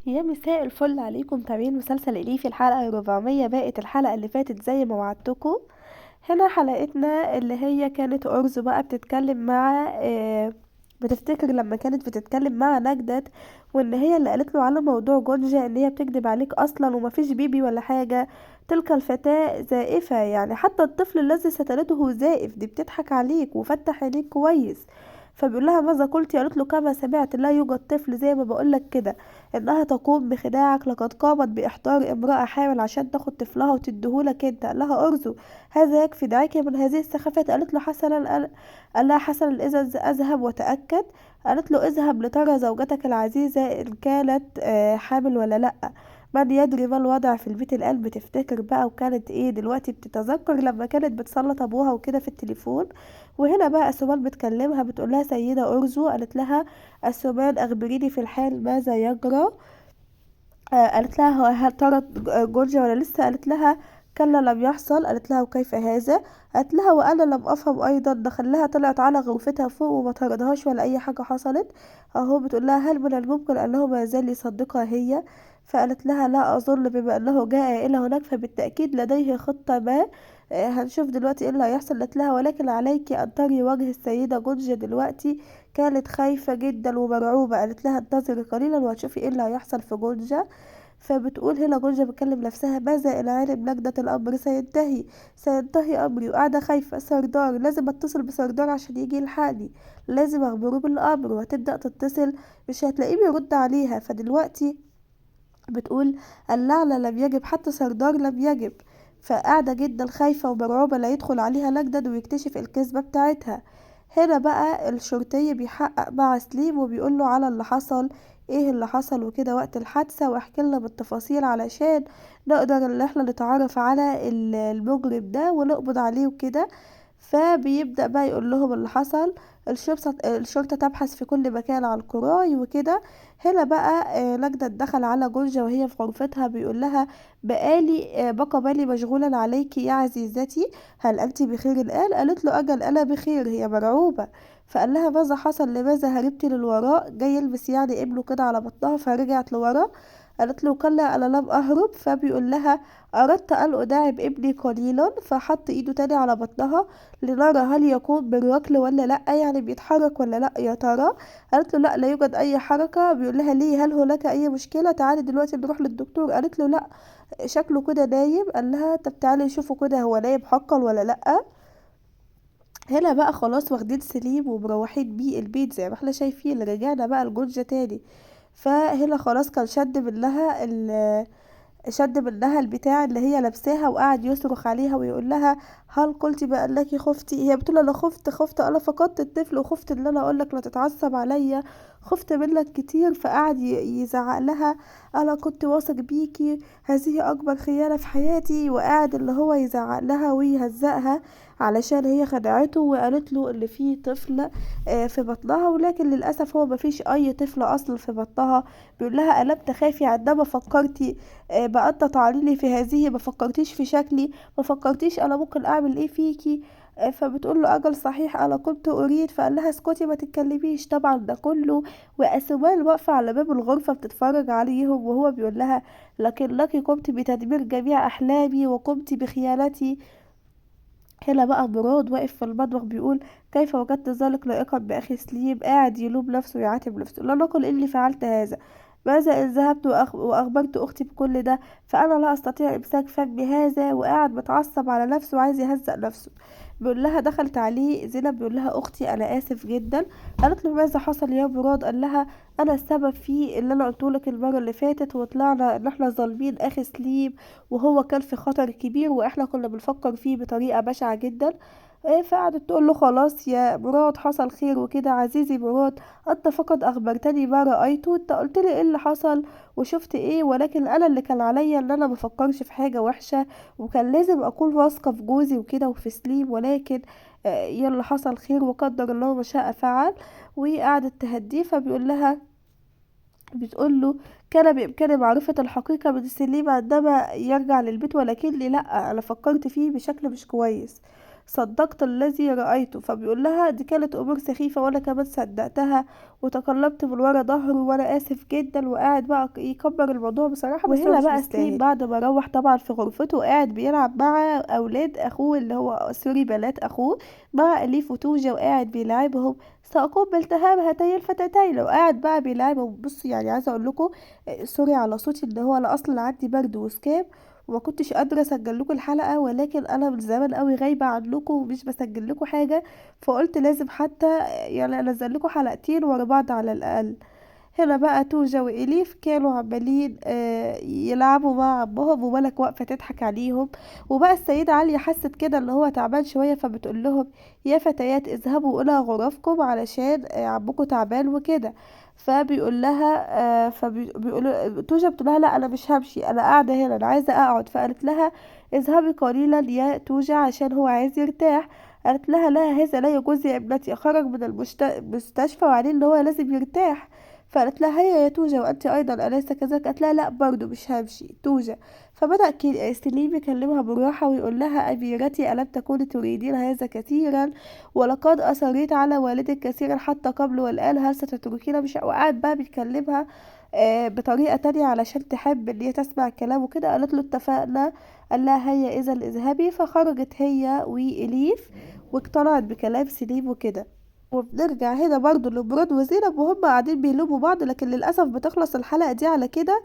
يا مساء الفل عليكم. تابعين مسلسل إليفي الحلقة 400 بقت الحلقة اللي فاتت زي ما وعدتكم. هنا حلقتنا اللي هي كانت أرزو بقى بتتكلم مع بتفتكر لما كانت بتتكلم مع نجدت، وان هي اللي قالت له على موضوع جونجا ان هي بتكذب عليك اصلا ومفيش بيبي ولا حاجة. تلك الفتاة زائفة، يعني حتى الطفل الذي ستلده زائف، دي بتضحك عليك وفتح عينيك كويس. فبيقول لها ماذا قلت؟ قالت له كما سمعت، لا يوجد طفل زي ما بقولك كده. انها تقوم بخداعك، لقد قامت باحضار امرأة حامل عشان تاخد طفلها وتديهولك انت. قال لها ارزو هذا يكفي، دعاك من هذه السخافات. قالت له حسنا. قال لها حسنا اذا اذهب وتأكد. قالت له اذهب لترى زوجتك العزيزة ان كانت حامل ولا لا. من يدري ما الوضع في البيت الآن. بتفتكر بقى وكانت ايه دلوقتي بتتذكر لما كانت بتسلط ابوها وكده في التليفون. وهنا بقى سومان بتكلمها بتقول لها سيدة أرزو. قالت لها السومان أخبريني في الحال ماذا يجرى. قالت لها هل ترى جورجيا ولا لسه؟ قالت لها كلا لم يحصل. قالت لها وكيف هذا؟ قالت لها وانا لم افهم ايضا. دخلها طلعت على غرفتها فوق وما طردهاش ولا اي حاجه حصلت. اهو بتقول لها هل من الممكن انه ما يزال يصدقها هي؟ فقالت لها لا اظن، بما انه جاء الى هناك فبالتاكيد لديه خطه ما. هنشوف دلوقتي ايه اللي هيحصل. قالت لها ولكن عليك ان تري وجه السيده جورجيا دلوقتي. كانت خايفه جدا ومرعوبه. قالت لها انتظري قليلا وهتشوفي ايه اللي هيحصل في جورجيا. فبتقول هنا جورجيا بتكلم نفسها ماذا إن علم نجدة الأمر سينتهي أمري. وقاعدة خايفة. سردار لازم أتصل بسردار عشان يجي يلحقني. لازم أخبره بالأمر. وهتبدأ تتصل مش هتلاقيه بيرد عليها. فدلوقتي بتقول اللعنة لم يجب، حتى سردار لم يجب. فقاعدة جدا خايفة ومرعوبة لا يدخل عليها نجدة ويكتشف الكذبة بتاعتها. هنا بقى الشرطي بيحقق مع سليم وبيقول له على اللي حصل، ايه اللي حصل وكده وقت الحادثة، واحكي لنا بالتفاصيل علشان نقدر ان احنا نتعرف على المجرم ده ونقبض عليه وكده. فبيبدأ بقى يقول لهم اللي حصل. الشرطة تبحث في كل مكان على الكراي وكده. هنا بقى نجدة دخل على جورجيا وهي في غرفتها بيقول لها بقى بالي مشغولا عليك يا عزيزتي، هل أنت بخير الآن؟ قالت له أجل أنا بخير. هي مرعوبة. فقال لها ماذا حصل؟ لماذا هربتي للوراء؟ جاي يلبس يعني ابنه كده على بطنها فرجعت لورا. قالت له كلا أنا لم أهرب. فبيقول لها أردت أن أداعب ابني قليلا. فحط إيده تاني على بطنها لنرى هل يقوم بالركل ولا لأ، يعني بيتحرك ولا لأ يا ترى. قالت له لا، لا يوجد أي حركة. بيقول لها ليه؟ هل هناك أي مشكلة؟ تعالي دلوقتي نروح للدكتور. قالت له لا، شكله كده نايم. قال لها طب تعالي نشوفه كده هو نايم حقا ولا لأ. هنا بقى خلاص واخدين سليم ومروحين بيه البيت زي ما احنا شايفين. رجعنا بقى لجورجيا تاني. فهنا خلاص كان شد منها البتاع اللي هي لابساها وقعد يصرخ عليها ويقول لها هل قلت بانك خفتي؟ هي بتقول انا خفت انا فقدت الطفل وخفت ان انا اقول لك لا تتعصب عليا، خفت منك كتير. فقعد يزعق لها انا كنت واثق بيكي، هذه اكبر خيانة في حياتي. وقعد اللي هو يزعق لها ويهزقها علشان هي خدعته وقالت له اللي فيه طفل في بطنها، ولكن للاسف هو مفيش اي طفل اصلا في بطنها. بيقول لها ألم تخافي عندما فكرتي بأن تطعنيني في هذه؟ ما فكرتيش في شكلي؟ ما فكرتيش أنا ممكن أعمل إيه فيكي؟ فبتقول له أجل صحيح أنا كنت أريد. فقال لها اسكتي ما تتكلميش. طبعا ده كله وأسوال واقفة على باب الغرفة بتتفرج عليهم وهو بيقول لها لكنك قمت بتدمير جميع أحلامي وقمت بخيانتي. هنا بقى مراد واقف في المطبخ بيقول كيف وجدت ذلك لائقا بأخي سليم. قاعد يلوم نفسه ويعاتب نفسه. لا نقل إني فعلت هذا. ماذا إن ذهبت وأخبرت أختي بكل ده؟ فأنا لا أستطيع إمساك فمي هذا. وقاعد متعصب على نفسه وعايز يهزق نفسه. بيقول لها دخلت عليه زينب بيقول لها أختي أنا آسف جدا. قالت له ماذا حصل يا مراد؟ قال لها أنا السبب في اللي أنا قلتهولك المرة اللي فاتت، وطلعنا إن احنا ظالمين أخي سليم وهو كان في خطر كبير واحنا كنا بنفكر فيه بطريقة بشعة جدا. فقعدت تقول له خلاص يا مراد حصل خير وكده. عزيزي مراد انت فقط اخبرتني ما رأيته، انت قلت لي ايه اللي حصل وشفت ايه، ولكن انا اللي كان عليا ان انا مفكرش في حاجة وحشة وكان لازم اكون واثقة في جوزي وكده وفي سليم، ولكن يلا حصل خير وقدر الله ما شاء فعل. وقعدت تهديه. فبيقول لها بتقول له كان بإمكاني معرفة الحقيقة من سليم عندما يرجع للبيت ولكني لأ، أنا فكرت فيه بشكل مش كويس. صدقت الذي رأيته. فبيقول لها دي كانت امور سخيفة وانا كمان صدقتها وتقلبت من ورا ظهره وانا اسف جدا، وقاعد بقى يكبر الموضوع بصراحة، بس هو وهنا مش بقى سليم مستاهل. بعد ما روح طبعا في غرفته وقاعد بيلعب مع اولاد اخوه اللي هو سوري بنات اخوه مع اليف وتوجا، وقاعد بيلعبهم سأقوم بالتهام هاتين الفتاتين، وقاعد بقى بيلعبهم. بص يعني عايزه اقول لكم سوري على صوتي ان هو انا اصلا عندي برد وسكاب وما كنتش قادره اسجل لكم الحلقه، ولكن انا من زمان قوي غايبه عنكم ومش بسجل لكم حاجه، فقلت لازم حتى يعني انزل لكم حلقتين ورا بعض على الاقل. هنا بقى توجا وإليف كانوا عمالين يلعبوا مع عمهم، وملك واقفة تضحك عليهم. وبقى السيدة عليا حست كده ان هو تعبان شوية، فبتقول لهم يا فتيات اذهبوا الى غرفكم علشان عمكم تعبان وكده. فبيقول لها فبيقول توجا بتقول لها لا انا مش همشي، انا قاعدة هنا، انا عايزة اقعد. فقالت لها اذهبي قليلا يا توجا عشان هو عايز يرتاح. قالت لها لا هذا لا يجوز يا ابنتي، خرج من المستشفى وعليه ان هو لازم يرتاح. فقالت لها هيا يا توجة وانت ايضا اليس كذلك؟ قالت لها لا برضو مش همشي توجة. فبدأ سليم يكلمها بالراحة ويقول لها أميرتي ألم تكوني تريدين هذا كثيرا، ولقد أصريت على والدك كثيرا حتى قبل والآن، هل ستتركينا؟ مش وقعد بقى بيكلمها بطريقة تانية علشان تحب ان هي تسمع كلامه كده. قالت له اتفقنا. قال لها هيا اذا اذهبي. فخرجت هي وإليف واقتنعت بكلام سليم وكده. وبنرجع هنا برضو لمراد وزينب وهم قاعدين بيلوموا بعض، لكن للأسف بتخلص الحلقة دي على كده.